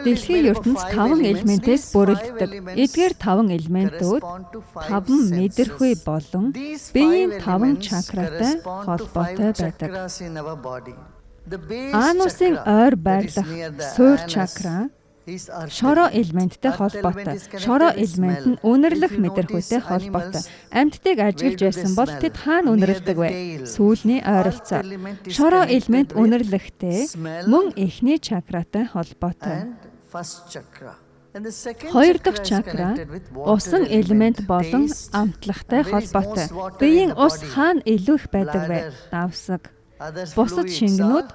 Дэлхийн ертөнц 5 элементээс бүрэлддэг. Эдгээр 5 элементүүд 5 мэдрэхүй болон биеийн 5 чакратай холбоотой байдаг. Анусын ойр байрлах суур чакра шороо элементтэй холбоотой. Шороо элемент нь үнэрлэх мэдрэхүйтэй холбоотой. Амьтдыг ажиглаж байсан бол тэд хаана үнэрлдэг вэ? Сүүлний ойролцоо. Шороо элемент үнэрлэхтэй мөн эхний чакратай холбоотой. Хоёр дахь чакра усан элемент болон амтлагтай холбоотой. Биеийн ус хаана илүү их байдаг вэ? Давсаг. Бусад шингэнүүд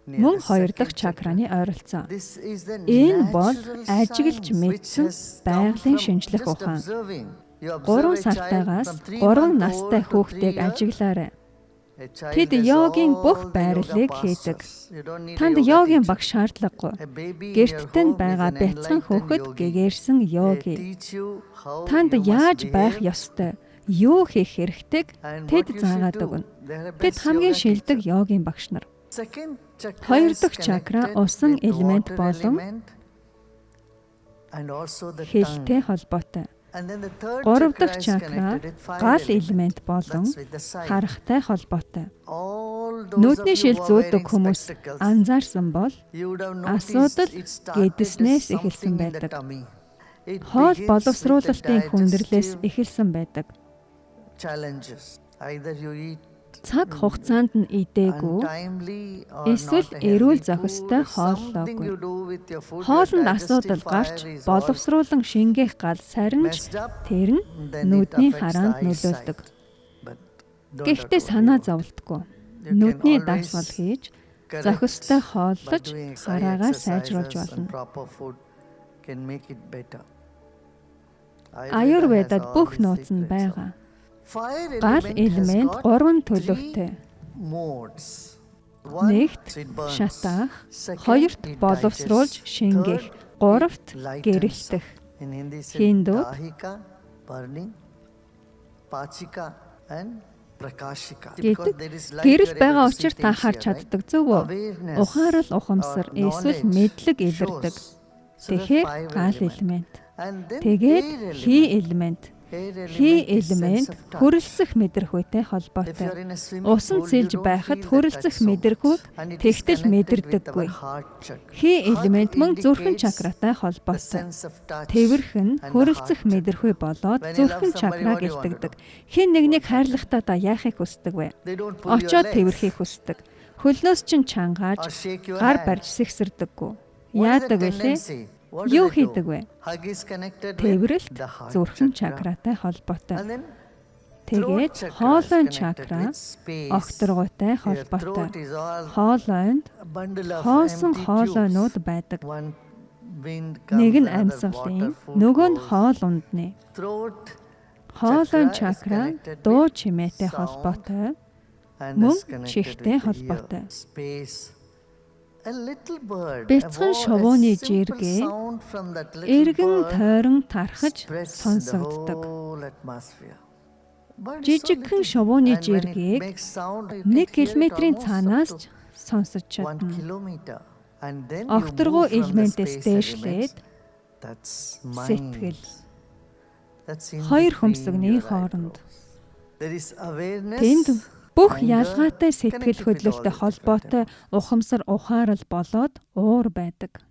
мөн хоёр дахь чакраны ойролцоо. Энэ бол ажиглаж мэдсэн байгалийн шинжлэх ухаан. 3 сартаагаас 3 настай хүүхдийг ажиглаарай. Тэд йогийн бүх байрлалыг хийдэг. Танд йогийн багш шаардлагагүй. Гэртээ байгаа бяцхан хүүхэд гэгээрсэн йоги. Танд яаж байх ёстой? Юу хийх хэрэгтэйг тэд заагаад өгнө. Тэд хамгийн шилдэг йогийн багш нар. Хоёр дахь чакра усан элемент болон хэлтэй холбоотой. 3 дахь чакра гал элемент болон харахтай холбоотой. Нүдний шил зөөдөг хүмүүс анзаарсан бол асуудал гэдэснээс эхэлсэн байдаг. Хоол боловсруулалтын хүндрэлээс эхэлсэн байдаг. Цаг хугацаанд нь идээгүй эсвэл эрүүл зохистой хооллоогүй. Хоолнд асуудал гарч боловсруулан шингээх гал сарниж тэр нь нүдний хараанд нөлөөлдөг. Гэхдээ санаа зовлтгүй. Нүдний дасгал хийж зохистой хооллож хараагаа сайжруулж болно. Аюрведад бүх нууц нь байгаа. Гал элемент 3 төлөвтэй. Нэгт шатаах, хоёрт боловсруулж шингээх, гуравт гэрэлтэх. Хиндүүд гэрэл байгаа учраас та харж чаддаг зөв үү? Ухаарал ухамсар эсвэл мэдлэг илэрдэг. Тэгэхээр гал элемент. Тэгээд хий элемент. Хий элемент хүрэлцэх мэдрэхүйтэй холбоотой. Усан цэлж байхад хүрэлцэх мэдрэхүйг тэгтэл мэдэрдэггүй. Хий элемент мөн зүрхэн чакратай холбоотой. Тэвэрх нь хүрэлцэх мэдрэхүй болоод зүрхэн чакраг илтгэдэг. Хэн нэгнийг хайрлахдаа та яахыг хүсдэг вэ? Очоод тэвэрхийг хүсдэг. Хөлнөөс чинь чангааж, гар барьж сэгсэрдэггүй. Яадаг вэ лээ? Юу хийдэг вэ? Тэврэлт зүрхэн чакратай холбоотой. Тэгээд хоолойн чакра огторгойтой холбоотой. Хоолойнд хоосон хоолойнууд байдаг. Нэг нь амьсгалын, нөгөө нь хоол ундны. Хоолойн чакра дуу чимээтэй холбоотой. Мөн чихтэй холбоотой. Бяцхан шувууны жиргээ эргэн тойрон тархаж сонсогддог. Жижигхэн шувууны жиргээг 1 км-ийн цаанаас ч сонсож чадна. Огторгоо элементээс дээшлээд сэтгэл. Хоёр хөмсгний хооронд. Тэнд бүх ялгаатай сэтгэл хөдлөлтөй холбоотой ухамсар ухаарал болоод уур байдаг.